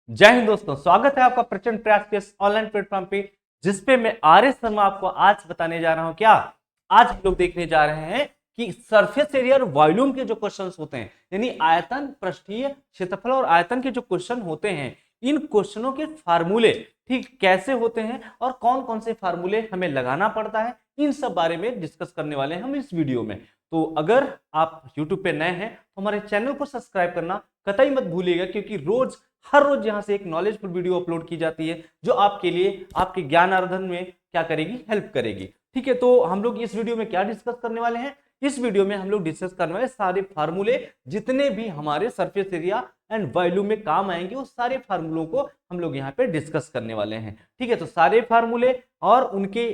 जय हिंद दोस्तों, स्वागत है आपका प्रचंड प्रयास के ऑनलाइन प्लेटफॉर्म पे, जिसपे मैं आर एस शर्मा आपको आज बताने जा रहा हूं। क्या आज हम लोग देखने जा रहे हैं कि सरफेस एरिया और वॉल्यूम के जो क्वेश्चंस होते हैं, यानी आयतन, पृष्ठीय क्षेत्रफल और आयतन के जो क्वेश्चन होते हैं, इन क्वेश्चनों के फार्मूले ठीक कैसे होते हैं और कौन कौन से फार्मूले हमें लगाना पड़ता है, इन सब बारे में डिस्कस करने वाले हैं हम इस वीडियो में। तो अगर आप YouTube पे नए हैं तो हमारे चैनल को सब्सक्राइब करना कतई मत भूलिएगा, क्योंकि हर रोज यहां से एक नॉलेजफुल वीडियो अपलोड की जाती है जो आपके लिए आपके ज्ञानार्जन में क्या करेगी, हेल्प करेगी। ठीक है, तो हम लोग इस वीडियो में क्या डिस्कस करने वाले हैं? इस वीडियो में हम लोग डिस्कस करने वाले सारे फार्मूले, जितने भी हमारे सरफेस एरिया एंड वॉल्यूम में काम आएंगे, उस सारे फार्मूलों को हम लोग यहाँ पे डिस्कस करने वाले हैं। ठीक है, तो सारे फार्मूले और उनके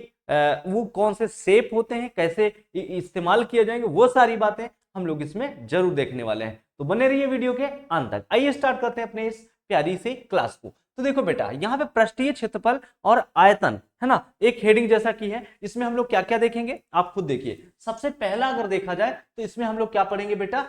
वो कौन से शेप होते हैं, कैसे इस्तेमाल किए जाएंगे, वो सारी बातें हम लोग इसमें जरूर देखने वाले हैं। तो बने रहिए वीडियो के अंत तक। आइए स्टार्ट करते हैं अपने इस प्यारी सी क्लास को। तो देखो बेटा, यहाँ पे पृष्ठीय क्षेत्रफल और आयतन है ना, एक हेडिंग जैसा की है। इसमें हम लोग क्या क्या देखेंगे आप खुद देखिए। सबसे पहला अगर देखा जाए तो इसमें हम लोग क्या पढ़ेंगे बेटा?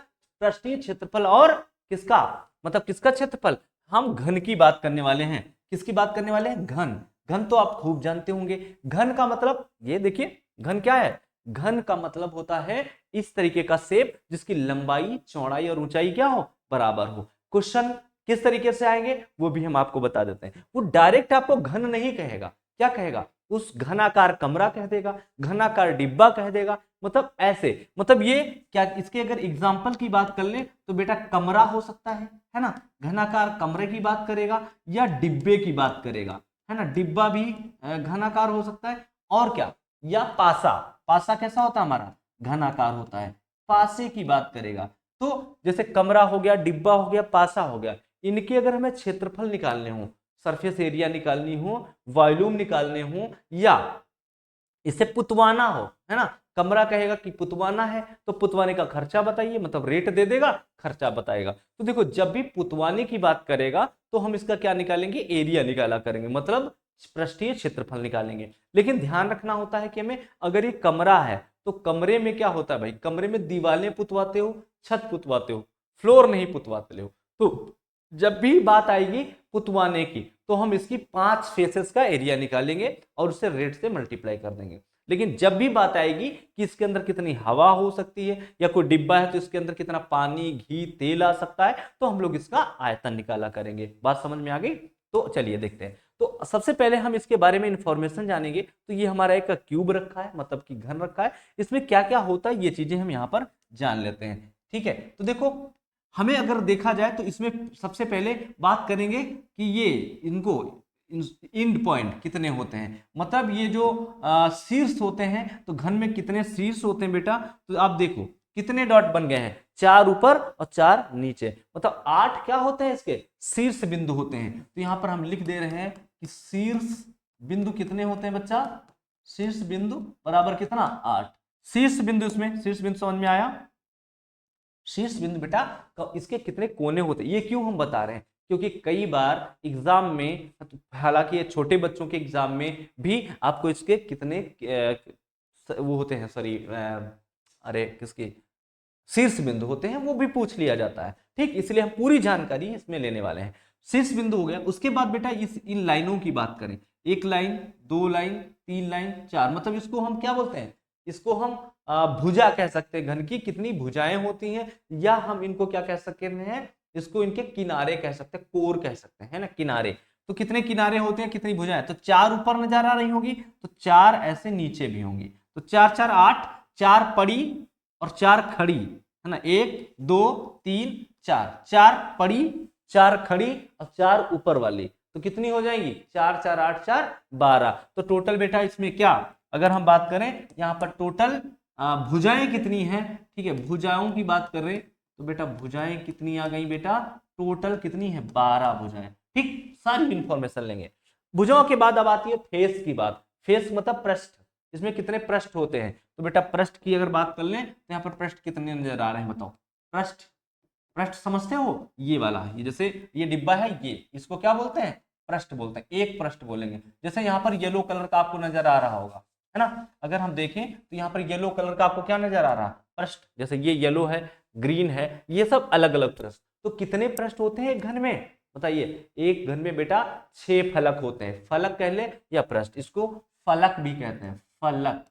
पृष्ठीय क्षेत्रफल और किसका, मतलब किसका क्षेत्रफल? हम घन की बात करने वाले हैं। किसकी बात करने वाले हैं? घन। घन तो आप खूब जानते होंगे। घन का मतलब ये देखिए, घन क्या है? घन का मतलब होता है इस तरीके का शेप जिसकी लंबाई, चौड़ाई और ऊंचाई क्या हो, बराबर हो। क्वेश्चन किस तरीके से आएंगे वो भी हम आपको बता देते हैं। वो डायरेक्ट आपको घन नहीं कहेगा, क्या कहेगा? उस घनाकार कमरा कह देगा, घनाकार डिब्बा कह देगा, मतलब ऐसे। मतलब ये क्या, इसके अगर एग्जांपल की बात कर ले तो बेटा कमरा हो सकता है ना, घनाकार कमरे की बात करेगा या डिब्बे की बात करेगा, है ना। डिब्बा भी घनाकार हो सकता है। और क्या, या पासा। पासा कैसा होता है हमारा? घनाकार होता है। पासे की बात करेगा। तो जैसे कमरा हो गया, डिब्बा हो गया, पासा हो गया, इनके अगर हमें क्षेत्रफल निकालने हो, सरफेस एरिया निकालनी हो, वॉल्यूम निकालने हो, या इसे पुतवाना हो, है ना। कमरा कहेगा कि पुतवाना है तो पुतवाने का खर्चा बताइए, मतलब रेट दे देगा, खर्चा बताएगा। तो देखो, जब भी पुतवाने की बात करेगा तो हम इसका क्या निकालेंगे? एरिया निकाला करेंगे, मतलब पृष्ठीय क्षेत्रफल निकालेंगे। लेकिन ध्यान रखना होता है कि हमें, अगर ये कमरा है तो कमरे में क्या होता है भाई? कमरे में दीवारें पुतवाते हो, छत पुतवाते हो, फ्लोर नहीं पुतवाते हो। तो जब भी बात आएगी पुतवाने की तो हम इसकी 5 फेसेस का एरिया निकालेंगे और उसे रेट से मल्टीप्लाई कर देंगे। लेकिन जब भी बात आएगी कि इसके अंदर कितनी हवा हो सकती है, या कोई डिब्बा है तो इसके अंदर कितना पानी, घी, तेल आ सकता है, तो हम लोग इसका आयतन निकाला करेंगे। बात समझ में आ गई? तो चलिए देखते हैं। तो सबसे पहले हम इसके बारे में इंफॉर्मेशन जानेंगे। तो ये हमारा एक क्यूब रखा है, मतलब कि घन रखा है। इसमें क्या क्या होता है ये चीजें हम यहाँ पर जान लेते हैं। ठीक है, तो देखो, हमें अगर देखा जाए तो इसमें सबसे पहले बात करेंगे कि ये इनको इंड पॉइंट कितने होते हैं, मतलब ये जो शीर्ष होते हैं, तो घन में कितने शीर्ष होते हैं बेटा? तो आप देखो कितने डॉट बन गए हैं, 4 ऊपर और 4 नीचे, मतलब 8 क्या होते हैं इसके? शीर्ष बिंदु होते हैं। तो यहां पर हम लिख दे रहे हैं कि शीर्ष बिंदु कितने होते हैं बच्चा? शीर्ष बिंदु बराबर कितना? 8। शीर्ष बिंदु, इसमें शीर्ष बिंदु समझ में आया? शीर्ष बिंदु बेटा इसके कितने कोने होते हैं, ये क्यों हम बता रहे हैं? क्योंकि कई बार एग्जाम में, हालांकि ये छोटे बच्चों के एग्जाम में भी आपको इसके कितने वो होते हैं, सॉरी, अरे किसके शीर्ष बिंदु होते हैं वो भी पूछ लिया जाता है। ठीक, इसलिए हम पूरी जानकारी इसमें लेने वाले हैं। शीर्ष बिंदु हो गया। उसके बाद बेटा इन लाइनों की बात करें, 1 लाइन, 2 लाइन, 3 लाइन, 4, मतलब इसको हम क्या बोलते हैं? इसको हम भुजा कह सकते हैं। घन की कितनी भुजाएं होती हैं, या हम इनको क्या कह सकते हैं? इसको इनके किनारे कह सकते हैं, कोर कह सकते हैं ना, किनारे। तो कितने किनारे होते हैं, कितनी भुजाएं? तो 4 ऊपर नजर आ रही होगी, तो 4 ऐसे नीचे भी होंगी। तो 4 4 8, 4 पड़ी और 4 खड़ी, है ना। 1 2 3 4, 4 पड़ी, 4 खड़ी और 4 ऊपर वाली, तो कितनी हो जाएंगी? 4 4 8 4 12। तो टोटल बेटा इसमें क्या, अगर हम बात करें यहाँ पर टोटल भुजाएं कितनी हैं? ठीक है, भुजाओं की बात कर रहे तो बेटा भुजाएं कितनी आ गई बेटा? टोटल कितनी है? 12 भुजाएं। ठीक, सारी इंफॉर्मेशन लेंगे। भुजाओं के बाद अब आती है फेस की बात। फेस मतलब पृष्ठ। इसमें कितने पृष्ठ होते हैं? तो बेटा पृष्ठ की अगर बात कर लें तो यहाँ पर पृष्ठ कितने नजर आ रहे हैं बताओ? पृष्ठ, पृष्ठ समझते हो? ये वाला, ये जैसे ये डिब्बा है, ये इसको क्या बोलते हैं? पृष्ठ बोलते हैं। एक पृष्ठ बोलेंगे। जैसे यहाँ पर येलो कलर का आपको नजर आ रहा होगा, है ना। अगर हम देखें तो यहाँ पर येलो कलर का आपको क्या नजर आ रहा है? पृष्ठ। जैसे ये येलो है, ग्रीन है, ये सब अलग अलग पृष्ठ। तो कितने पृष्ठ होते हैं एक घन में? बताइए, एक घन में बेटा 6 फलक होते हैं, फलक कह ले या पृष्ठ, इसको फलक भी कहते हैं, फलक,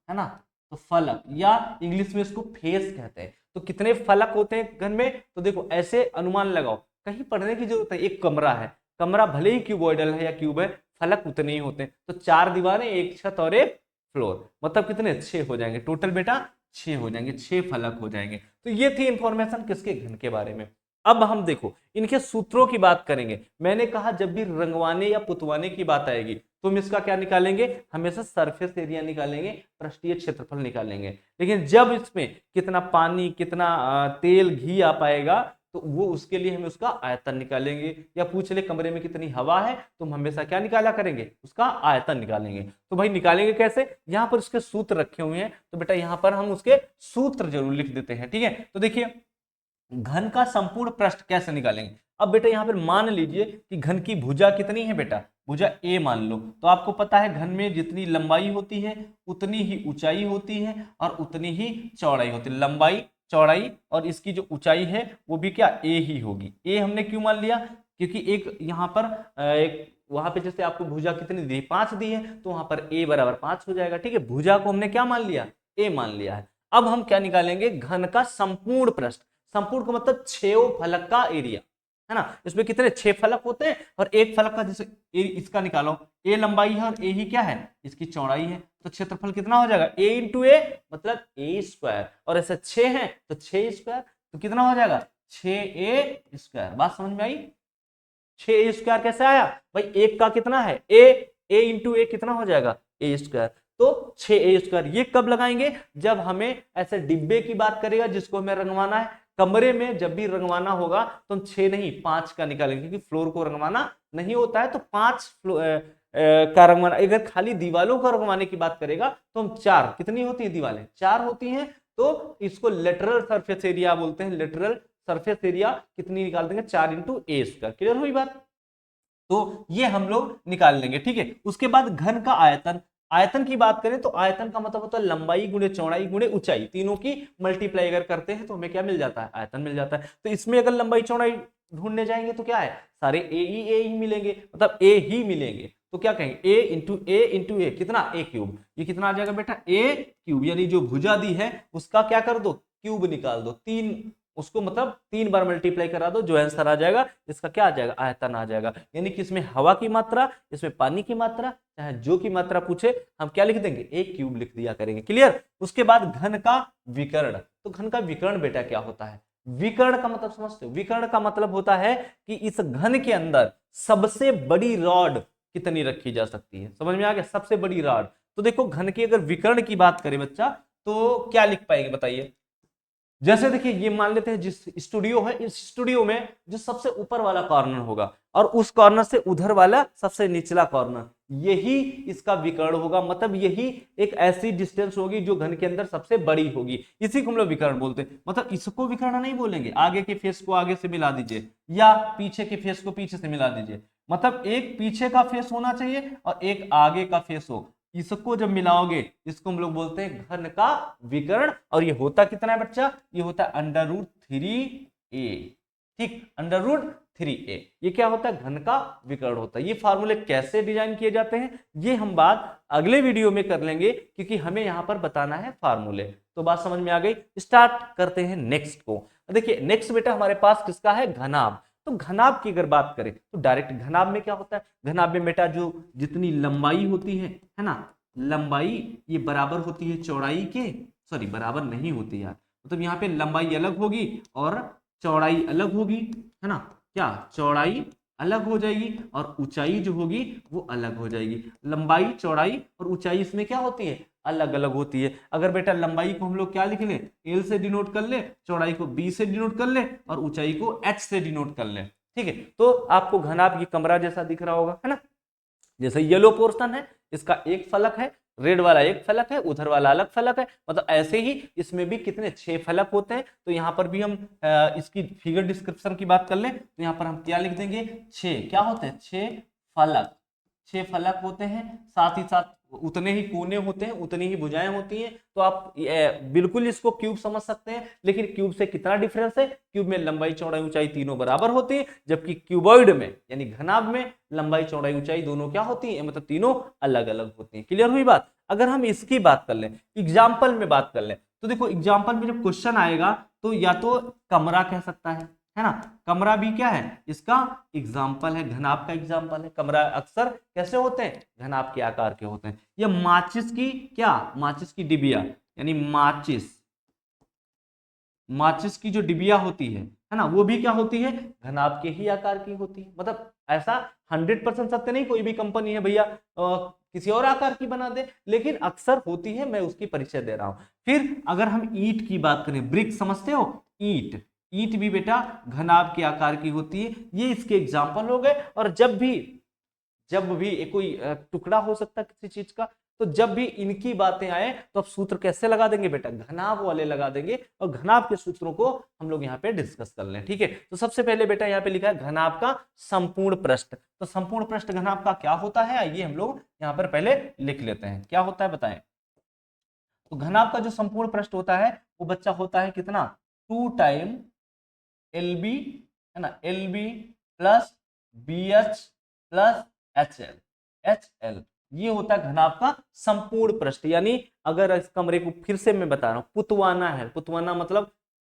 है ना। तो फलक या इंग्लिश में इसको फेस कहते हैं। तो कितने फलक होते हैं घन में, तो देखो ऐसे अनुमान लगाओ, कहीं पढ़ने की जरूरत है। एक कमरा है, कमरा भले ही क्यूबॉइडल है या क्यूब है, फलक उतने ही होते हैं। तो 4 दीवारें, एक छत और एक फ्लोर, मतलब कितने, 6 हो जाएंगे टोटल बेटा, 6 हो जाएंगे, 6 फलक हो जाएंगे। तो ये थी इंफॉर्मेशन किसके, घन के बारे में। अब हम देखो इनके सूत्रों की बात करेंगे। मैंने कहा जब भी रंगवाने या पुतवाने की बात आएगी तो हम इसका क्या निकालेंगे, हमेशा सरफेस एरिया निकालेंगे, पृष्ठीय क्षेत्रफल निकालेंगे। लेकिन जब इसमें कितना पानी, कितना तेल, घी आ पाएगा, तो वो उसके लिए हम उसका आयतन निकालेंगे। या पूछ ले कमरे में कितनी हवा है, तो हम हमेशा क्या निकाला करेंगे, उसका आयतन निकालेंगे। तो भाई निकालेंगे कैसे, यहाँ पर उसके सूत्र रखे हुए हैं, तो बेटा यहाँ पर हम उसके सूत्र जरूर लिख देते हैं, ठीक है। तो देखिए घन का संपूर्ण पृष्ठ कैसे निकालेंगे। अब बेटा यहाँ पर मान लीजिए कि घन की भुजा कितनी है बेटा, भुजा ए मान लो। तो आपको पता है घन में जितनी लंबाई होती है उतनी ही ऊंचाई होती है और उतनी ही चौड़ाई होती है। लंबाई, चौड़ाई और इसकी जो ऊंचाई है वो भी क्या, ए ही होगी। ए हमने क्यों मान लिया, क्योंकि एक यहाँ पर एक वहां पे जैसे आपको भुजा कितनी दी, 5 दी है, तो वहां पर ए बराबर 5 हो जाएगा, ठीक है। भुजा को हमने क्या मान लिया, ए मान लिया है। अब हम क्या निकालेंगे, घन का संपूर्ण पृष्ठ। संपूर्ण का मतलब 6 फलक का एरिया, है ना। इसमें कितने, 6 फलक होते हैं और एक फलक का जैसे इसका निकालो, ए लंबाई है और ए ही क्या है, इसकी चौड़ाई है। तो क्षेत्रफल कितना हो जाएगा, ए इंटू ए मतलब ए स्क्वायर, और ऐसे 6 है तो 6 स्क्वायर, तो कितना हो जाएगा 6a स्क्वायर। बात समझ में आई, 6a स्क्वायर कैसे आया भाई, एक का कितना है ए इंटू ए कितना हो जाएगा ए स्क्वायर। तो 6a स्क्वायर ये कब लगाएंगे, जब हमें ऐसे डिब्बे की बात करेगा जिसको हमें रंगवाना है। कमरे में जब भी रंगवाना होगा तो हम 6 नहीं 5 का निकालेंगे, क्योंकि फ्लोर को रंगवाना नहीं होता है, तो 5 का रंगवाना। अगर खाली दीवालों का रंगवाने की बात करेगा तो हम 4, कितनी होती है दीवारें, 4 होती हैं, तो इसको लेटरल सरफेस एरिया बोलते हैं। लेटरल सरफेस एरिया कितनी निकाल देंगे, 4 इंटू ए स्क्वायर। क्लियर हुई बात, तो ये हम लोग निकाल लेंगे, ठीक है। उसके बाद घन का आयतन, आयतन की बात करें तो आयतन का मतलब होता है लंबाई गुणे चौड़ाई गुणे ऊंचाई, तीनों की मल्टीप्लाई अगर करते हैं तो हमें क्या मिल जाता है, आयतन मिल जाता है। तो इसमें अगर लंबाई चौड़ाई ढूंढने जाएंगे तो क्या है, सारे ए ही मिलेंगे, मतलब ए ही मिलेंगे। तो क्या कहेंगे, ए इंटू ए कितना, ए क्यूब। ये कितना आ जाएगा बेटा, ए क्यूब, यानी जो भुजा दी है उसका क्या कर दो, क्यूब निकाल दो, 3 उसको मतलब 3 बार मल्टीप्लाई करा दो, जो आंसर आ जाएगा इसका क्या आ जाएगा, आयतन आ जाएगा। यानी कि इसमें हवा की मात्रा, इसमें पानी की मात्रा, चाहे जो की मात्रा पूछे हम क्या लिख देंगे, एक क्यूब लिख दिया करेंगे। क्लियर। उसके बाद घन का विकर्ण। तो घन का विकर्ण बेटा क्या होता है, विकर्ण का मतलब समझते हो, विकर्ण का मतलब होता है कि इस घन के अंदर सबसे बड़ी रॉड कितनी रखी जा सकती है। समझ में आ गया, सबसे बड़ी रॉड। तो देखो घन की अगर विकर्ण की बात करें बच्चा तो क्या लिख पाएंगे बताइए। जैसे देखिए ये मान लेते हैं जिस स्टूडियो है, इस स्टूडियो में जो सबसे ऊपर वाला कॉर्नर होगा और उस कॉर्नर से उधर वाला सबसे निचला कॉर्नर, यही इसका विकर्ण होगा। मतलब यही एक ऐसी डिस्टेंस होगी जो घन के अंदर सबसे बड़ी होगी, इसी को हम लोग विकर्ण बोलते हैं। मतलब इसको विकर्ण नहीं बोलेंगे, आगे के फेस को आगे से मिला दीजिए या पीछे के फेस को पीछे से मिला दीजिए। मतलब एक पीछे का फेस होना चाहिए और एक आगे का फेस हो, इसको जब मिलाओगे इसको हम लोग बोलते हैं घन का विकर्ण। और ये होता कितना है बच्चा, ये होता है √3a, ठीक, √3a। ये क्या होता है, घन का विकर्ण होता है। ये फार्मूले कैसे डिजाइन किए जाते हैं ये हम बात अगले वीडियो में कर लेंगे, क्योंकि हमें यहां पर बताना है फार्मूले। तो बात समझ में आ गई, स्टार्ट करते हैं नेक्स्ट को। देखिए नेक्स्ट बेटा हमारे पास किसका है, घनाभ। तो घनाभ की अगर बात करें तो डायरेक्ट घनाभ में क्या होता है, घनाभ में बेटा जो जितनी लंबाई होती है ना, लंबाई ये बराबर होती है चौड़ाई के, सॉरी बराबर नहीं होती यार, मतलब यहाँ पे लंबाई अलग होगी और चौड़ाई अलग होगी, है ना। क्या, चौड़ाई अलग हो जाएगी और ऊंचाई जो होगी वो अलग हो जाएगी। लंबाई, चौड़ाई और ऊंचाई इसमें क्या होती है, अलग अलग होती है। अगर बेटा लंबाई को हम लोग क्या लिख ले, एल से डिनोट कर ले, चौड़ाई को बी से डिनोट कर ले और ऊंचाई को एच से डिनोट कर ले, ठीक है। तो आपको घनाभ ये कमरा जैसा दिख रहा होगा, है ना। जैसे येलो पोर्शन है इसका एक फलक है, रेड वाला एक फलक है, उधर वाला अलग फलक है। मतलब ऐसे ही इसमें भी कितने 6 फलक होते हैं। तो यहाँ पर भी हम इसकी फिगर डिस्क्रिप्शन की बात कर ले तो यहाँ पर हम क्या लिख देंगे, 6 क्या होते हैं, 6 फलक, 6 फलक होते हैं। साथ ही साथ उतने ही कोने होते हैं, उतनी ही भुजाएं होती हैं, तो आप बिल्कुल इसको क्यूब समझ सकते हैं। लेकिन क्यूब से कितना डिफरेंस है, क्यूब में लंबाई चौड़ाई ऊंचाई तीनों बराबर होती है, जबकि क्यूबॉइड में यानी घनाभ में लंबाई चौड़ाई ऊंचाई दोनों क्या होती है, मतलब तीनों अलग अलग होती है। क्लियर हुई बात। अगर हम इसकी बात कर लें, एग्जाम्पल में बात कर लें, तो देखो एग्जाम्पल में जब क्वेश्चन आएगा तो या तो कमरा कह सकता है ना, कमरा भी क्या है, इसका एग्जाम्पल है, घनाभ का एग्जाम्पल है। कमरा अक्सर कैसे होते हैं, घनाभ के आकार के होते हैं। या माचिस की क्या, माचिस की डिबिया, यानी माचिस की जो डिबिया होती है ना, वो भी क्या होती है, घनाभ के ही आकार की होती है। मतलब ऐसा 100% सत्य नहीं, कोई भी कंपनी है भैया किसी और आकार की बना दे, लेकिन अक्सर होती है, मैं उसकी परिचय दे रहा हूं। फिर अगर हम ईंट की बात करें, ब्रिक समझते हो, ईंट, ईंट भी बेटा घनाभ के आकार की होती है। ये इसके एग्जाम्पल हो गए। और जब भी कोई टुकड़ा हो सकता है किसी चीज का, तो जब भी इनकी बातें आए तो आप सूत्र कैसे लगा देंगे बेटा, घनाभ वाले लगा देंगे, और घनाभ के सूत्रों को हम लोग यहाँ पे डिस्कस कर लें। ठीक है, तो सबसे पहले बेटा यहाँ पे लिखा है घनाभ का संपूर्ण पृष्ठ। तो संपूर्ण पृष्ठ घनाभ का क्या होता है, आइए हम लोग यहाँ पर पहले लिख लेते हैं, क्या होता है बताएं। तो घनाभ का जो संपूर्ण पृष्ठ होता है वो बच्चा होता है कितना, 2 टाइम LB, है ना, LB plus BH plus HL, ये होता है घनाभ का संपूर्ण पृष्ठ। यानी अगर इस कमरे को फिर से मैं बता रहा हूं, पुतवाना है, पुतवाना मतलब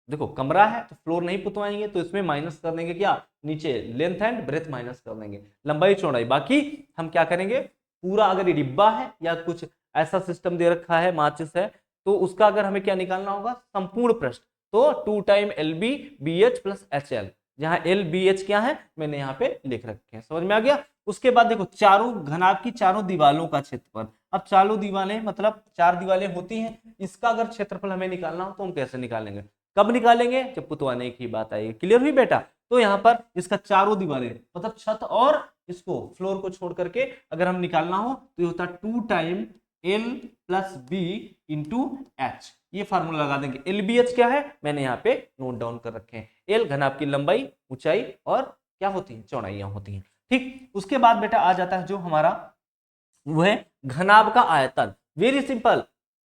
देखो कमरा है तो फ्लोर नहीं पुतवाएंगे, तो इसमें माइनस कर देंगे क्या, नीचे लेंथ एंड ब्रेथ माइनस कर देंगे, लंबाई चौड़ाई। बाकी हम क्या करेंगे, पूरा अगर ये डिब्बा है या कुछ ऐसा सिस्टम दे रखा है, माचिस है, तो उसका अगर हमें क्या निकालना होगा, संपूर्ण पृष्ठ, तो 2 time LB BH plus HL, जहां LBH क्या है मैंने यहाँ पे लिख रखे हैं, समझ में आ गया। उसके बाद देखो चारों घनाभ की चारों दीवालों का क्षेत्रफल। अब चारों दीवालें मतलब 4 दीवालें होती हैं, इसका अगर क्षेत्रफल हमें निकालना हो तो हम कैसे निकालेंगे, कब निकालेंगे, जब पुतवाने की बात आएगी। क्लियर हुई बेटा। तो यहाँ पर इसका चारों दीवारें मतलब छत और इसको फ्लोर को छोड़ करके अगर हम निकालना हो तो ये होता है 2 time L plus B into H, ये फार्मूला लगा देंगे। LBH क्या है मैंने यहाँ पे नोट डाउन कर रखे हैं, L घनाभ की लंबाई ऊंचाई और क्या होती है, चौड़ाइयां होती हैं। ठीक, उसके बाद बेटा आ जाता है जो हमारा वो है घनाभ का आयतन। वेरी सिंपल,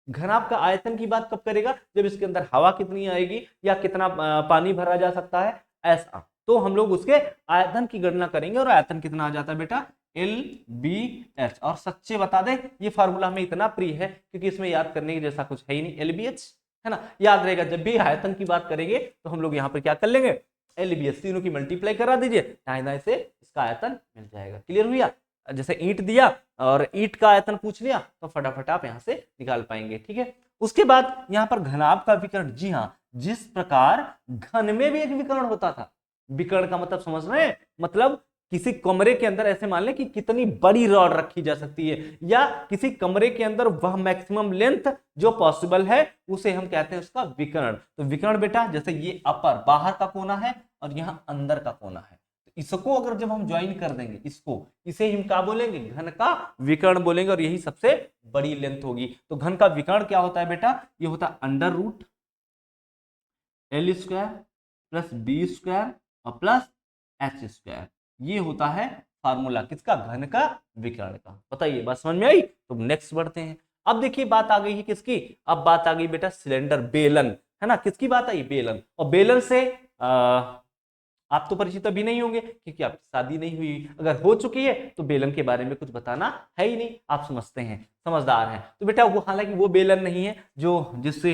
घनाभ का आयतन की बात कब करेगा, जब इसके अंदर हवा कितनी आएगी या कितना पानी भरा जा सकता है, ऐसा तो हम लोग उसके आयतन की गणना करेंगे। और आयतन कितना आ जाता है बेटा, LBH। और सच्चे बता दें ये फार्मूला हमें इतना प्रिय है क्योंकि इसमें याद करने की जैसा कुछ है ही नहीं, LBH है ना, याद रहेगा। जब भी आयतन की बात करेंगे तो हम लोग यहाँ पर क्या कर लेंगे, LBH, तीनों की मल्टीप्लाई करा दीजिए, दाएं दाएं से इसका आयतन मिल जाएगा। क्लियर हुआ। जैसे ईंट दिया और ईंट का आयतन पूछ लिया तो फटाफट आप यहां से निकाल पाएंगे। ठीक है, उसके बाद यहां पर घनाभ का विकर्ण, जी हाँ, जिस प्रकार घन में भी एक विकर्ण होता था, विकर्ण का मतलब समझ रहे हैं, मतलब किसी कमरे के अंदर ऐसे मान लें कि कितनी बड़ी रॉड रखी जा सकती है, या किसी कमरे के अंदर वह मैक्सिमम लेंथ जो पॉसिबल है उसे हम कहते हैं उसका विकर्ण। तो विकर्ण बेटा जैसे ये अपर बाहर का कोना है और यहाँ अंदर का कोना है, इसको अगर जब हम ज्वाइन कर देंगे इसको, इसे हम क्या बोलेंगे, घन का विकर्ण बोलेंगे, और यही सबसे बड़ी लेंथ होगी। तो घन का विकर्ण क्या होता है बेटा, ये होता है under root L square plus B square और प्लस H स्क्वायर, ये होता है फार्मूला किसका, घन का विकर्ण का। बताइए बात समझ में आई। तो नेक्स्ट बढ़ते हैं। अब देखिए बात आ गई है किसकी, अब बात आ गई बेटा सिलेंडर, बेलन, है ना, किसकी बात आई, बेलन। और बेलन से आप तो परिचित अभी नहीं होंगे क्योंकि आपकी शादी नहीं हुई, अगर हो चुकी है तो बेलन के बारे में कुछ बताना है ही नहीं, आप समझते हैं, समझदार हैं। तो बेटा वो हालांकि वो बेलन नहीं है जो जिससे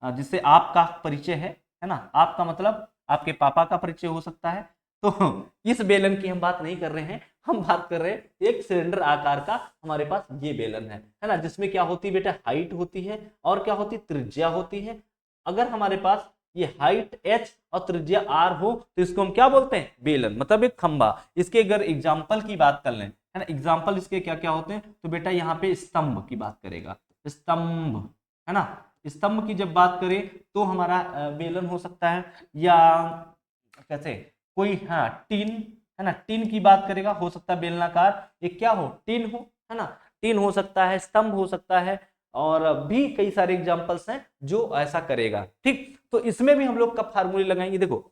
जिससे आपका परिचय है ना, आपका मतलब आपके पापा का परिचय हो सकता है। तो इस बेलन की हम बात नहीं कर रहे हैं, हम बात कर रहे हैं एक सिलेंडर आकार का हमारे पास ये बेलन है ना, जिसमें क्या होती है बेटा, हाइट होती है और क्या होती है, त्रिज्या होती है। अगर हमारे पास ये हाइट h और त्रिज्या r हो तो इसको हम क्या बोलते हैं, बेलन, मतलब एक खंबा। इसके अगर एग्जाम्पल की बात कर लें, है ना, एग्जाम्पल इसके क्या क्या होते हैं, तो बेटा यहाँ पे स्तंभ की बात करेगा, स्तंभ, है ना, स्तंभ की जब बात करें तो हमारा बेलन हो सकता है, या कैसे कोई, हाँ टीन, है ना, टीन की बात करेगा, हो सकता है बेलनाकार, एक क्या हो, टीन हो, है ना, टीन हो सकता है, स्तंभ हो सकता है, और भी कई सारे एग्जांपल्स हैं जो ऐसा करेगा। ठीक, तो इसमें भी हम लोग कब फार्मूले लगाएंगे, देखो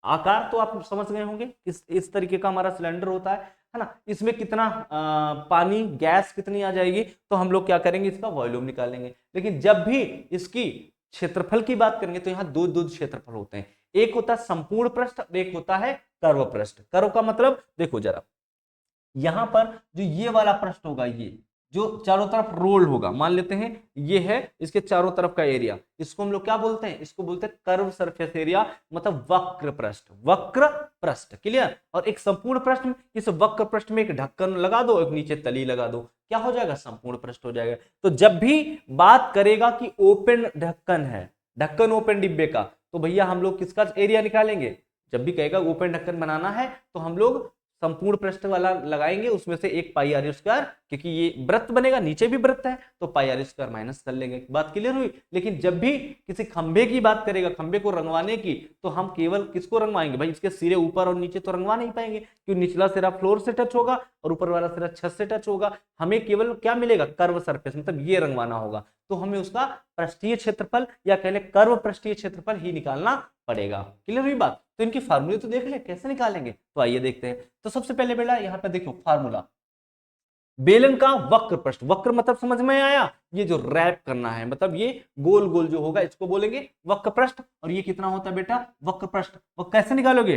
आकार तो आप समझ गए होंगे, इस तरीके का हमारा सिलेंडर होता है, है ना, इसमें कितना पानी गैस कितनी आ जाएगी, तो हम लोग क्या करेंगे, इसका वॉल्यूम निकालेंगे। लेकिन जब भी इसकी क्षेत्रफल की बात करेंगे तो यहाँ दो दो क्षेत्रफल होते हैं, एक होता है संपूर्ण पृष्ठ, एक होता है कर्व पृष्ठ। कर्व का मतलब देखो जरा, यहां पर जो ये वाला पृष्ठ होगा, ये जो चारों तरफ रोल होगा, मान लेते हैं ये है इसके चारों तरफ का एरिया, इसको हम लोग क्या बोलते हैं, इसको बोलते हैं कर्व सरफेस एरिया, मतलब वक्र पृष्ठ, वक्र पृष्ठ। क्लियर। और एक संपूर्ण पृष्ठ में, इस वक्र पृष्ठ में एक ढक्कन लगा दो, एक नीचे तली लगा दो, क्या हो जाएगा, संपूर्ण पृष्ठ हो जाएगा। तो जब भी बात करेगा कि ओपन ढक्कन है, ढक्कन ओपन डिब्बे का, तो भैया हम लोग किसका एरिया निकालेंगे, जब भी कहेगा ओपन ढक्कन बनाना है तो हम लोग संपूर्ण पृष्ठ वाला लगाएंगे, उसमें से एक पाई आर स्क्वायर, क्योंकि ये वृत्त बनेगा, नीचे भी वृत्त है तो पाई आर स्क्वायर माइनस कर लेंगे। बात क्लियर हुई। लेकिन जब भी किसी खंबे की बात करेगा, खंबे को रंगवाने की, तो हम केवल किसको रंगवाएंगे भाई, इसके सिरे ऊपर और नीचे तो रंगवा नहीं पाएंगे, क्योंकि निचला सिरा फ्लोर से टच होगा और ऊपर वाला सिरा छत से टच होगा। हमें केवल क्या मिलेगा, कर्व सरफेस, मतलब ये रंगवाना होगा, तो हमें उसका पृष्ठीय क्षेत्रफल या कहले कर्व पृष्ठीय क्षेत्रफल ही निकालना पड़ेगा। क्लियर हुई बात। तो इनकी फार्मूले तो देख ले कैसे निकालेंगे, तो आइए देखते हैं। तो सबसे पहले बेटा यहाँ पे देखो फार्मूला, बेलन का वक्र पृष्ठ, वक्र मतलब समझ में आया, ये जो रैप करना है, मतलब ये गोल गोल जो होगा इसको बोलेंगे वक्र पृष्ठ। और ये कितना होता है बेटा, वक्र पृष्ठ, वो कैसे निकालोगे,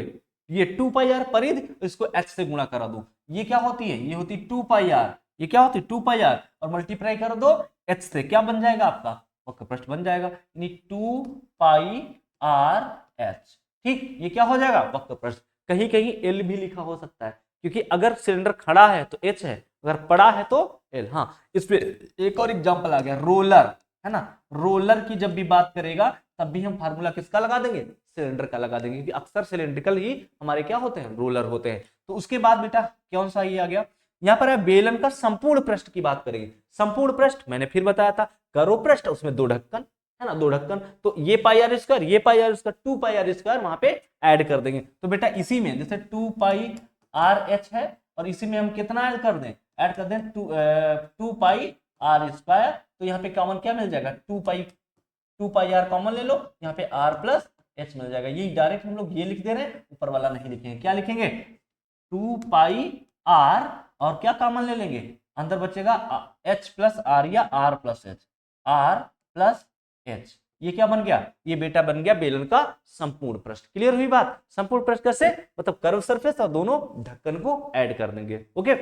ये 2 पाई आर परिधि, इसको h से गुणा करा दो, ये क्या होती है, ये होती 2 पाई आर, ये क्या होती है 2 पाई आर, और मल्टीप्लाई कर दो h से, क्या बन जाएगा आपका वक्र पृष्ठ बन जाएगा, यानी 2 पाई आर h। ठीक, ये क्या हो जाएगा वक्र पृष्ठ। कहीं कहीं एल भी लिखा हो सकता है, क्योंकि अगर सिलेंडर खड़ा है तो एच है, अगर पड़ा है तो एल। हाँ, इस पे एक और एग्जांपल आ गया, रोलर, है ना, रोलर की जब भी बात करेगा तब भी हम फार्मूला किसका लगा देंगे, सिलेंडर का लगा देंगे, क्योंकि अक्सर सिलेंड्रिकल ही हमारे क्या होते हैं, रोलर होते हैं। तो उसके बाद बेटा कौन सा ये आ गया, यहाँ पर है बेलन का संपूर्ण पृष्ठ की बात करेंगे। संपूर्ण पृष्ठ मैंने फिर बताया था, कर्व पृष्ठ, उसमें दो ढक्कन, है ना, दो ढक्कन, तो ये पाई आर स्क्वायर, ये pi r square, 2 pi r square वहां पे ऐड कर देंगे। तो बेटा इसी में जैसे 2 पाई आर एच है, और इसी में हम कितना ऐड कर दें, ऐड कर दें 2 पाई आर स्क्वायर, तो यहाँ पे कॉमन क्या मिल जाएगा, 2 पाई आर कॉमन ले लो, यहाँ पे आर प्लस एच मिल जाएगा। ये डायरेक्ट हम लोग ये लिख दे रहे हैं, ऊपर वाला नहीं लिखेंगे, क्या लिखेंगे 2 पाई आर, और क्या कॉमन ले लेंगे, अंदर बचेगा एच प्लस आर या R plus H, R plus H. ये क्या बन गया, ये बेटा बन गया बेलन का संपूर्ण पृष्ठ। क्लियर हुई बात। संपूर्ण पृष्ठ कैसे, मतलब कर्व सरफेस और दोनों ढक्कन को ऐड कर देंगे। ओके,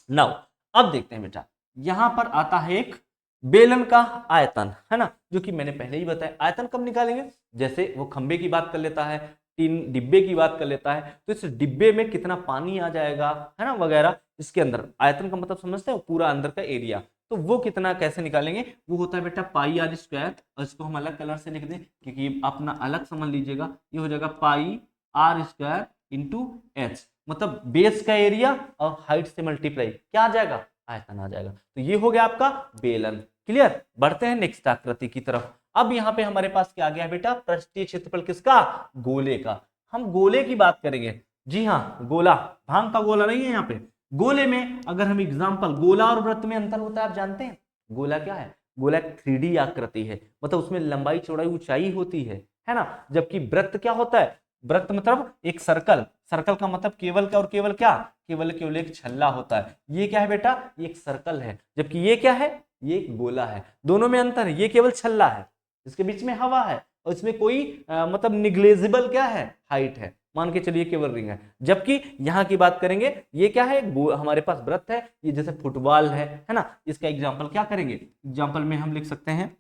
नाउ अब देखते हैं बेटा, यहां पर आता है एक बेलन का आयतन, है ना, जो कि मैंने पहले ही बताया। आयतन कब निकालेंगे, जैसे वो खंबे की बात कर लेता है, 3 डिब्बे की बात कर लेता है, तो इस डिब्बे में कितना पानी आ जाएगा, है ना, वगैरह, इसके अंदर आयतन का मतलब समझते हैं, पूरा अंदर का एरिया, तो वो कितना कैसे निकालेंगे, वो होता है बेटा पाई आर स्क्वायर, और इसको हम अलग कलर से लिख दें क्योंकि अपना अलग समझ लीजिएगा, ये हो जाएगा पाई आर स्क्वायर इंटू एच, मतलब बेस का एरिया और हाइट से मल्टीप्लाई, क्या आ जाएगा, आयतन आ जाएगा। तो ये हो गया आपका बेलन। क्लियर। बढ़ते हैं नेक्स्ट आकृति की तरफ। अब यहाँ पे हमारे पास क्या आ गया बेटा, पृष्ठीय क्षेत्रफल किसका, गोले का। हम गोले की बात करेंगे, जी हाँ, गोला, भांग का गोला नहीं है यहाँ पे। गोले में अगर हम एग्जांपल, गोला और वृत्त में अंतर होता है, आप जानते हैं गोला क्या है, गोला एक 3D आकृति है, मतलब उसमें लंबाई चौड़ाई ऊंचाई होती है ना, जबकि वृत्त क्या होता है, वृत्त मतलब एक सर्कल, सर्कल का मतलब केवल का और केवल क्या, केवल केवल एक छल्ला होता है। ये क्या है बेटा, ये एक सर्कल है, जबकि ये क्या है, ये एक गोला है। दोनों में अंतर है, ये केवल छल्ला है, इसके बीच में हवा है, और इसमें कोई मतलब निग्लेजिबल क्या है, हाइट है, मान के चलिए केवल रिंग है। जबकि यहाँ की बात करेंगे, ये क्या है, हमारे पास वृत्त है, ये जैसे फुटबॉल है ना। इसका एग्जाम्पल क्या करेंगे, एग्जाम्पल में हम लिख सकते हैं,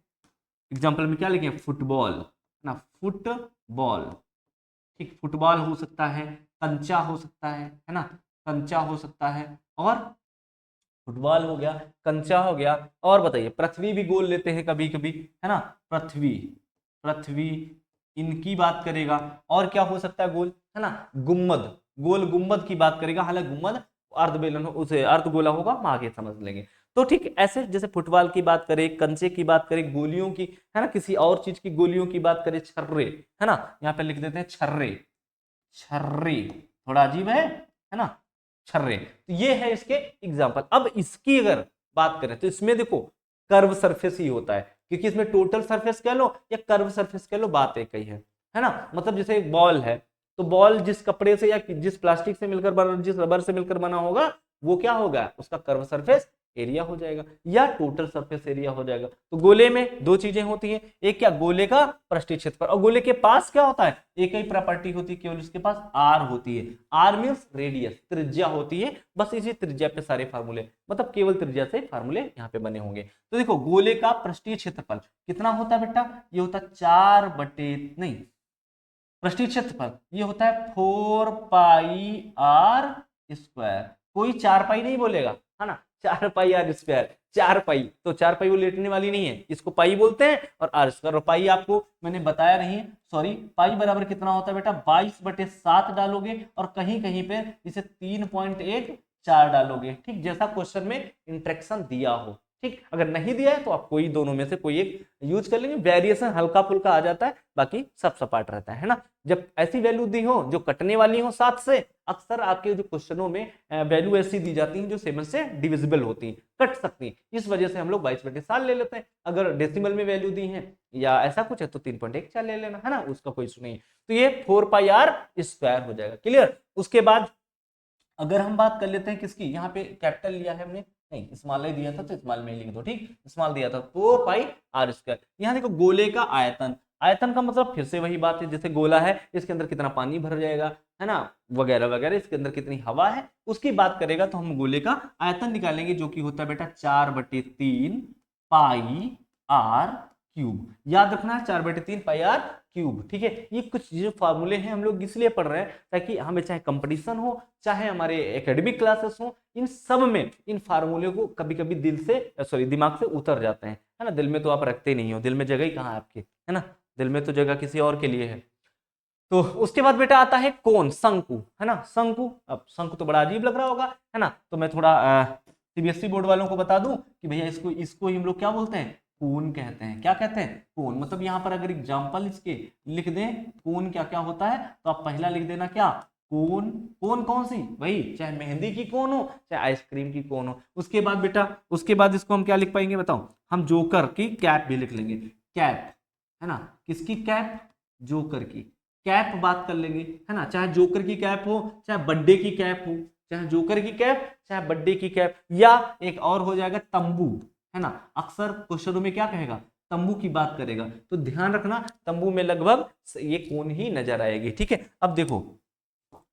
एग्जाम्पल में क्या लिखें, फुटबॉल ना, फुटबॉल, ठीक, फुटबॉल हो सकता है, कंचा हो सकता है ना, कंचा हो सकता है, और फुटबॉल हो गया, कंचा हो गया, और बताइए पृथ्वी भी गोल लेते हैं कभी कभी, है ना, पृथ्वी, पृथ्वी इनकी बात करेगा, और क्या हो सकता है गोल, है ना, गुम्बद, गोल गुम्बद की बात करेगा, हालांकि गुम्बद अर्ध बेलन उसे अर्ध गोला होगा, हम आगे समझ लेंगे। तो ठीक ऐसे जैसे फुटबॉल की बात करें, कंचे की बात करें, गोलियों की, है ना, किसी और चीज की गोलियों की बात करें, छर्रे, है ना, यहाँ पे लिख देते हैं छर्रे, छर्रे, थोड़ा अजीब है ना, छर्रे। तो ये है इसके एग्जाम्पल। अब इसकी अगर बात करें तो इसमें देखो कर्व सरफेस ही होता है, क्योंकि इसमें टोटल सरफेस कह लो या कर्व सरफेस कह लो, बात एक ही है ना, मतलब जैसे एक बॉल है, तो बॉल जिस कपड़े से या जिस प्लास्टिक से मिलकर बना, जिस रबर से मिलकर बना होगा वो क्या होगा, उसका कर्व सरफेस एरिया हो जाएगा या टोटल सरफेस एरिया हो जाएगा। तो गोले में दो चीजें होती हैं, एक क्या, गोले का पृष्ठीय क्षेत्रफल, और गोले के पास क्या होता है, एक ही प्रॉपर्टी होती है, केवल उसके पास आर होती है। आर मींस रेडियस, त्रिज्या होती है, बस इसी त्रिज्या पे सारे फार्मूले, मतलब केवल त्रिज्या से फार्मूले यहाँ पे बने होंगे। तो देखो गोले का पृष्ठीय क्षेत्रफल कितना होता है बेटा, ये होता है 4 बटे नहीं, पृष्ठीय क्षेत्रफल ये होता है 4 पाई आर स्क्वायर। कोई 4 पाई नहीं बोलेगा, है ना, 4 पाई आर स्क्वायर, 4 पाई, तो 4 पाई वो लेटने वाली नहीं है, इसको पाई बोलते हैं, और आर स्क्वायर, और पाई आपको मैंने बताया नहीं है, सॉरी, पाई बराबर कितना होता है बेटा, 22/7 डालोगे और कहीं कहीं पे इसे 3.14 डालोगे, ठीक, जैसा क्वेश्चन में इंट्रैक्शन दिया हो, ठीक। अगर नहीं दिया है तो आप कोई दोनों में से कोई एक यूज कर लेंगे, वेरिएशन हल्का फुल्का आ जाता है, बाकी सब सपाट रहता है ना। जब ऐसी वैल्यू दी हो जो कटने वाली हो 7 से, अक्सर आपके जो क्वेश्चनों में वैल्यू ऐसी दी जाती है जो 7 से डिविजिबल होती है, कट सकती है, इस वजह से हम लोग 22/7 ले लेते हैं। अगर डेसिमल में वैल्यू दी है या ऐसा कुछ है तो 3.14 ले लेना, है ना, उसका कोई इशू नहीं है। तो ये 4 पाई आर स्क्वायर हो जाएगा, क्लियर। उसके बाद अगर हम बात कर लेते हैं किसकी, यहाँ पे कैपिटल लिया है हमने, नहीं स्मॉल ही दिया था तो स्मॉल में ही लिख दो, ठीक, स्मॉल दिया था 4 पाई आर स्क्वायर। यहाँ देखो गोले का आयतन, आयतन का मतलब फिर से वही बात है, जैसे गोला है इसके अंदर कितना पानी भर जाएगा, है ना, वगैरह वगैरह, इसके अंदर कितनी हवा है उसकी बात करेगा, तो हम गोले का आयतन निकालेंगे जो कि होता है बेटा 4/3 पाई आर क्यूब। याद रखना है 4/3 पाई आर क्यूब, ठीक है। ये कुछ जो फार्मूले हैं हम लोग इसलिए पढ़ रहे हैं ताकि हमें चाहे कंपटीशन हो चाहे हमारे एकेडमिक क्लासेस हो, इन सब में इन फार्मूले को कभी कभी दिमाग से उतर जाते हैं, है ना। दिल में तो आप रखते नहीं हो, दिल में जगह ही कहाँ है आपकी, है ना, दिल में तो जगह किसी और के लिए है। तो उसके बाद बेटा आता है कोण, शंकु, है ना, शंकु। अब शंकु तो बड़ा अजीब लग रहा होगा, है ना, तो मैं थोड़ा सीबीएसई बोर्ड वालों को बता दूं कि भैया इसको इसको हम लोग क्या बोलते हैं, कोण कहते हैं। क्या कहते हैं, कोण। मतलब यहाँ पर अगर एग्जाम्पल इसके लिख दें कोण क्या क्या होता है, तो आप पहला लिख देना क्या, कोण। कोण कौन सी, वही चाहे मेहंदी की कोण हो चाहे आइसक्रीम की कोण हो। उसके बाद बेटा, उसके बाद इसको हम क्या लिख पाएंगे बताओ, हम जोकर की कैप भी लिख लेंगे, कैप, है ना, किसकी कैप, जोकर की कैप बात कर लेंगे, है ना, चाहे जोकर की कैप हो चाहे बर्थडे की कैप हो, चाहे जोकर की कैप चाहे बर्थडे की कैप, या एक और हो जाएगा तंबू, है ना, अक्सर क्वेश्चनों में क्या कहेगा, तंबू की बात करेगा, तो ध्यान रखना तंबू में लगभग ये कोण ही नजर आएगी, ठीक है। अब देखो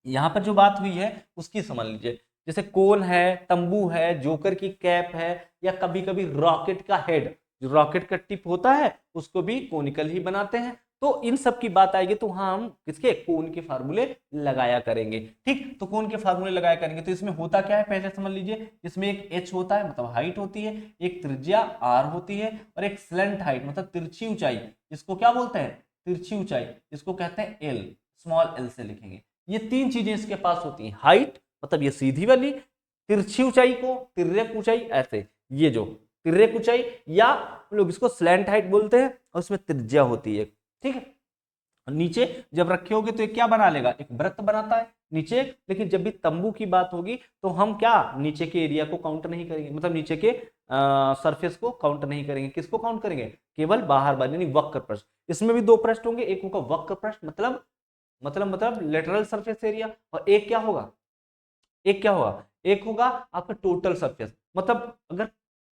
यहां पर जो बात हुई है उसकी समझ लीजिए, जैसे कोण है, तंबू है, जोकर की कैप है, या कभी कभी रॉकेट का हेड, जो रॉकेट का टिप होता है उसको भी कोनिकल ही बनाते हैं। तो इन सब की बात आएगी तो हम किसके, कोण के फार्मूले लगाया करेंगे, ठीक। तो कोण के फार्मूले लगाया करेंगे, तो इसमें होता क्या है पहले समझ लीजिए, इसमें एक h होता है मतलब हाइट होती है, एक त्रिज्या r होती है, और एक स्लेंट हाइट मतलब तिरछी ऊंचाई, इसको क्या बोलते हैं, तिरछी ऊंचाई, इसको कहते हैं l, स्मॉल l से लिखेंगे। ये तीन चीजें इसके पास होती हैं, हाइट मतलब ये सीधी वाली, तिरछी ऊंचाई को तिर्यक ऊंचाई ऐसे, ये जो तिर्यक ऊंचाई, या लोग इसको स्लैंट हाइट बोलते हैं, और उसमें त्रिज्या होती है, ठीक है। नीचे जब रखे होगे तो एक क्या बना लेगा, एक वृत्त बनाता है नीचे, लेकिन जब भी तंबू की बात होगी तो हम क्या नीचे के एरिया को काउंट नहीं करेंगे, मतलब नीचे के सरफेस को काउंट नहीं करेंगे, किसको काउंट करेंगे, केवल बाहर वाले यानी वक्र पृष्ठ। इसमें भी दो पृष्ठ होंगे, एक होगा वक्र पृष्ठ मतलब लेटरल सरफेस एरिया, और एक क्या होगा, एक होगा आपका टोटल सरफेस। मतलब अगर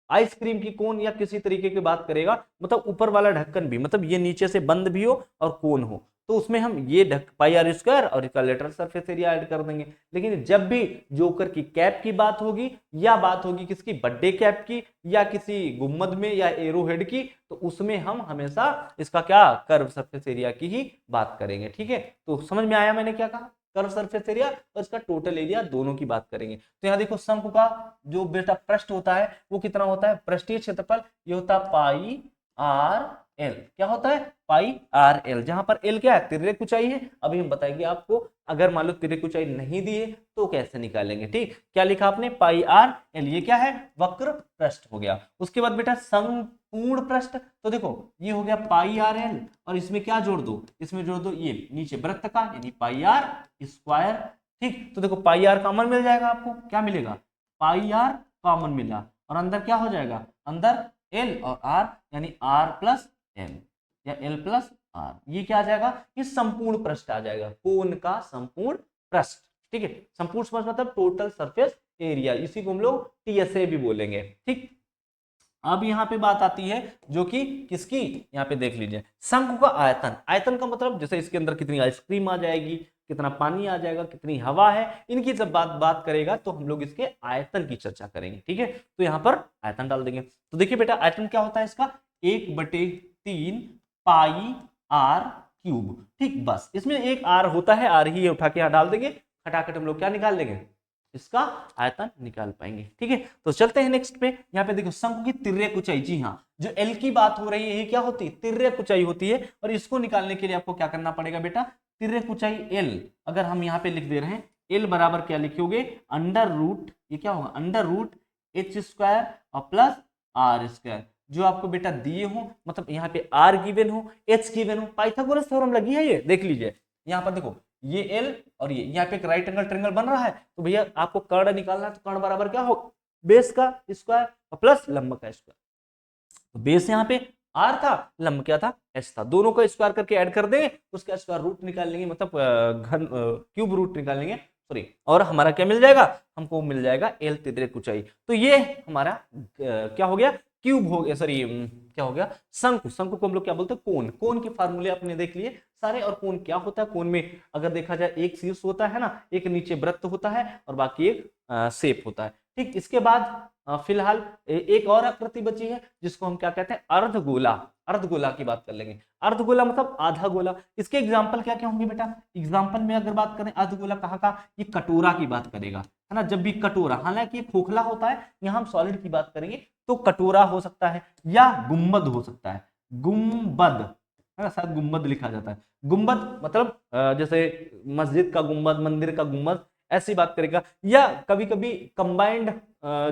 आइसक्रीम की कोन या किसी तरीके की बात करेगा, मतलब ऊपर वाला ढक्कन भी, मतलब ये नीचे से बंद भी हो और कोन हो, तो उसमें हम ये पाई आर स्क्वायर और इसका लेटरल सरफेस एरिया ऐड कर देंगे। लेकिन जब भी जोकर की कैप की बात होगी, या बात होगी किसकी, बर्थडे कैप की, या किसी गुम्मद में या एरो हेड की, तो उसमें हम हमेशा इसका क्या, कर्व सरफेस एरिया की ही बात करेंगे, ठीक है। तो समझ में आया मैंने क्या कहा, कर्व सरफेस एरिया और इसका टोटल एरिया दोनों की बात करेंगे। तो यहाँ देखो शंकु का जो बेटा पृष्ठ होता है वो कितना होता है, पृष्ठीय क्षेत्रफल ये होता है पाई आर एल, क्या होता है, पाई आर एल, जहां पर एल क्या है, तिर्यक ऊंचाई है। अभी हम बताएंगे आपको, अगर मान लो तिर्यक ऊंचाई नहीं दी है तो कैसे निकालेंगे, ठीक। क्या लिखा आपने, पाई आर एल, ये क्या है, वक्र पृष्ठ हो गया। उसके बाद बेटा संपूर्ण पृष्ठ, तो देखो ये हो गया पाई आर एल, और इसमें क्या जोड़ दो, इसमें जोड़ दो ये नीचे वृत्त का यानी पाई आर स्क्वायर, ठीक। तो देखो पाई आर कॉमन मिल जाएगा, आपको क्या मिलेगा, पाई आर कॉमन मिला, और अंदर क्या हो जाएगा, अंदर एल और आर यानी आर प्लस एल या एल प्लस आर, ये क्या आ जाएगा, ये संपूर्ण पृष्ठ आ जाएगा, कोन का संपूर्ण पृष्ठ। ठीक है, संपूर्ण पृष्ठ मतलब टोटल सरफेस एरिया, इसी को हम लोग टीएसए भी बोलेंगे। ठीक, अब यहाँ पे बात आती है जो कि किसकी, यहाँ पे देख लीजिए शंकु का आयतन। आयतन का मतलब जैसे इसके अंदर कितनी आइसक्रीम आ जाएगी, कितना पानी आ जाएगा, कितनी हवा है, इनकी जब बात करेगा तो हम लोग इसके आयतन की चर्चा करेंगे। ठीक है, तो यहाँ पर आयतन डाल देंगे। तो देखिए बेटा आयतन क्या होता है इसका, 1/3 पाई आर क्यूब। ठीक, बस इसमें एक आर होता है, आर ही उठा के यहाँ डाल देंगे, खटाखट हम लोग क्या निकाल लेंगे, इसका आयतन निकाल पाएंगे। ठीक है, तो चलते हैं नेक्स्ट पे। यहाँ पे देखो शंकु की तिर्यक ऊंचाई, जी हाँ, जो एल की बात हो रही है ये क्या होती है, तिर्यक ऊंचाई होती है। और इसको निकालने के लिए आपको क्या करना पड़ेगा बेटा, तिर्यक ऊंचाई एल अगर हम यहाँ पे लिख दे रहे हैं, एल बराबर क्या लिखोगे, अंडर रूट, ये क्या होगा, अंडर रूट एच स्क्वायर और प्लस आर स्क्वायर, जो आपको बेटा दिए हो, मतलब यहाँ पे आर गिवन हो, एच गिवन हो, पाइथागोरस थ्योरम लगी है ये, देख लीजिए यहाँ पर देखो, ये एल और ये यहाँ पे एक राइट एंगल ट्रायंगल बन रहा है, तो भैया आपको कर्ण निकालना है, तो कर्ण बराबर क्या हो, बेस का स्क्वायर और प्लस लंब का स्क्वायर। तो बेस यहाँ पे आर था, लंब क्या था, एच था, दोनों का स्क्वायर करके ऐड कर देंगे, उसका स्क्वायर रूट निकाल लेंगे, मतलब घन क्यूब रूट निकाल लेंगे, सॉरी, और हमारा क्या मिल जाएगा, हमको मिल जाएगा एल तिर्यक ऊंचाई। तो ये हमारा क्या हो गया, क्यूब हो गया, सॉरी क्या हो गया, शंकु। शंकु को हम लोग क्या बोलते हैं, कोन। कोन के फार्मूले आपने देख लिए सारे। और कोन क्या होता है, कोन में अगर देखा जाए एक शीर्ष होता है ना, एक नीचे वृत्त होता है और बाकी एक शेप होता है। ठीक, इसके बाद फिलहाल एक और आकृति बची है जिसको हम क्या कहते हैं, अर्धगोला। अर्धगोला की बात कर लेंगे। अर्धगोला मतलब आधा गोला। इसके एग्जाम्पल क्या क्या होंगे बेटा, एग्जाम्पल में अगर बात करें अर्धगोला कहाँ का, ये कटोरा की बात करेगा, है ना, जब भी कटोरा, हालांकि ये खोखला होता है, यहाँ हम सॉलिड की बात करेंगे, तो कटोरा हो सकता है या गुम्बद हो सकता है, गुम्बद, है ना, शायद गुम्बद लिखा जाता है। गुम्बद मतलब जैसे मस्जिद का गुम्बद, मंदिर का गुम्बद, ऐसी बात करेगा। या कभी कभी कंबाइंड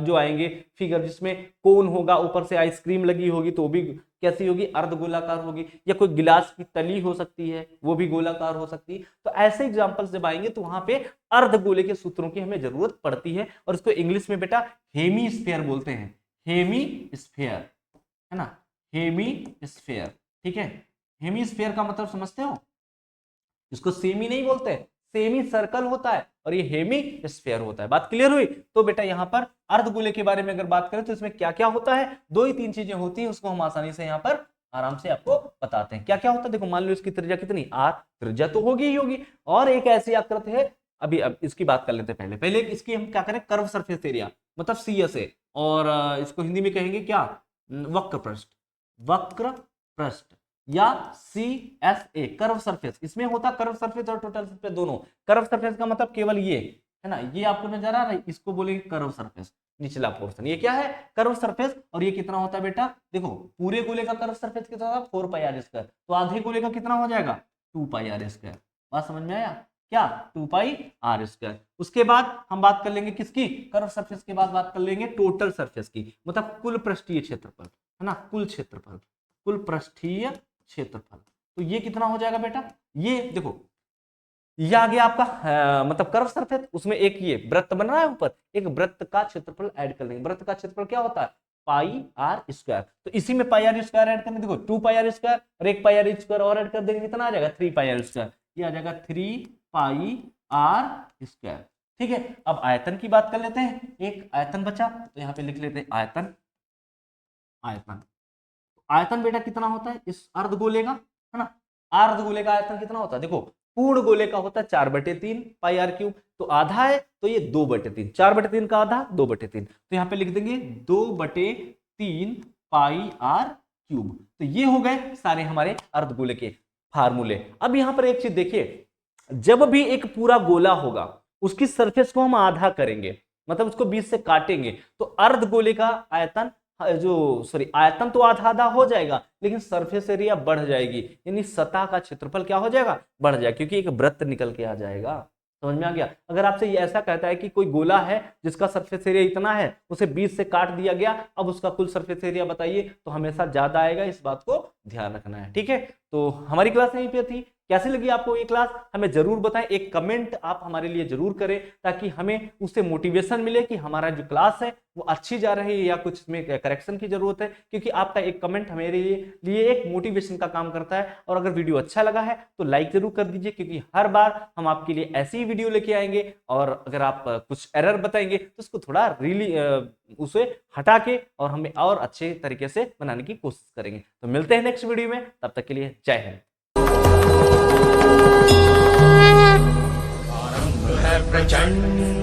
जो आएंगे फिगर, जिसमें कोन होगा, ऊपर से आइसक्रीम लगी होगी, तो भी कैसी होगी, अर्धगोलाकार होगी। या कोई गिलास की तली हो सकती है, वो भी गोलाकार हो सकती है। तो ऐसे एग्जांपल्स जब आएंगे तो वहां पे अर्धगोले के सूत्रों की हमें जरूरत पड़ती है, और इसको इंग्लिश में बेटा हेमी स्फीयर बोलते हैं, हेमी स्फीयर, है ना, हेमी स्फीयर। ठीक है, हेमी स्फीयर का मतलब समझते हो, इसको सेमी नहीं बोलते, सेमी सर्कल होता है और ये हेमी स्फीयर होता है। बात क्लियर हुई। तो बेटा यहाँ पर अर्धगोले के बारे में अगर बात करें तो इसमें क्या क्या होता है, दो ही तीन चीजें होती है, उसको हम आसानी से यहाँ पर आराम से आपको बताते हैं। क्या क्या होता है, देखो मान लो इसकी त्रिज्या कितनी, आर, त्रिज्या तो होगी ही होगी। और एक ऐसी आकृति है, अभी अब इसकी बात कर लेते हैं। पहले पहले इसकी हम क्या करें, कर्व सरफेस एरिया, मतलब सीएसए, और इसको हिंदी में कहेंगे क्या, वक्र पृष्ठ, वक्र पृष्ठ या CSA, कर्व सरफेस। इसमें होता कर्व सरफेस और टोटल सरफेस दोनों। कर्व सरफेस का मतलब केवल ये, है ना, ये आपको नजर आ रहा है, इसको बोलेंगे कर्व सरफेस, निचला पोर्शन, ये क्या है, कर्व सरफेस। और ये कितना होता है बेटा, देखो पूरे गोले का कर्व सरफेस कितना होता है, 4πr², तो आधे गोले का कितना हो जाएगा, 2πr²। बात समझ में आया क्या, 2πr²। उसके बाद हम बात कर लेंगे किसकी, कर्व सरफेस के बाद बात कर लेंगे टोटल सरफेस की, मतलब कुल पृष्ठीय क्षेत्रफल, है ना, कुल क्षेत्रफल, कुल पृष्ठीय क्षेत्रफल। तो ये कितना हो जाएगा बेटा, ये देखो ये आ गया आपका मतलब कर्व सरफेस, उसमें एक ये वृत्त बन रहा है ऊपर, एक वृत्त का क्षेत्रफल ऐड कर लेंगे। वृत्त का क्षेत्रफल क्या होता है, πr²। तो इसी में πr² ऐड करने, देखो 2πr² और एक πr² और ऐड कर देंगे, कितना आ जाएगा, 3πr²। ये आ जाएगा 3πr²। ठीक है, अब आयतन की बात कर लेते हैं। एक आयतन बचा, तो यहाँ पे लिख लेते हैं आयतन। आयतन, आयतन बेटा कितना होता है इस अर्धगोले का, है ना, अर्धगोले का आयतन कितना होता है, देखो पूर्ण गोले का होता है 4/3 πr³, तो आधा है तो ये 2/3, 4/3 का आधा 2/3, तो यहाँ पे लिख देंगे 2/3 πr³। तो ये हो गए सारे हमारे अर्धगोले के फार्मूले। अब यहाँ पर एक चीज देखिए, जब भी एक पूरा गोला होगा उसकी सरफेस को हम आधा करेंगे, मतलब उसको बीच से काटेंगे, तो अर्धगोले का आयतन आयतन तो आधा आधा हो जाएगा, लेकिन सरफेस एरिया बढ़ जाएगी, यानी सतह का क्षेत्रफल क्या हो जाएगा, बढ़ जाएगा, क्योंकि एक वृत्त निकल के आ जाएगा। समझ में आ गया। अगर आपसे ये ऐसा कहता है कि कोई गोला है जिसका सरफेस एरिया इतना है, उसे 20 से काट दिया गया, अब उसका कुल सरफेस एरिया बताइए, तो हमेशा ज्यादा आएगा, इस बात को ध्यान रखना है। ठीक है, तो हमारी क्लास यहीं पे थी। कैसी लगी आपको ये क्लास हमें जरूर बताएं, एक कमेंट आप हमारे लिए जरूर करें ताकि हमें उससे मोटिवेशन मिले कि हमारा जो क्लास है वो अच्छी जा रही है या कुछ इसमें करेक्शन की जरूरत है, क्योंकि आपका एक कमेंट हमारे लिए एक मोटिवेशन का काम करता है। और अगर वीडियो अच्छा लगा है तो लाइक जरूर कर दीजिए, क्योंकि हर बार हम आपके लिए ऐसी ही वीडियो लेके आएंगे और अगर आप कुछ एरर बताएंगे तो उसको थोड़ा उसे हटा के और हमें और अच्छे तरीके से बनाने की कोशिश करेंगे। तो मिलते हैं नेक्स्ट वीडियो में, तब तक के लिए जय हिंद। प्रचंड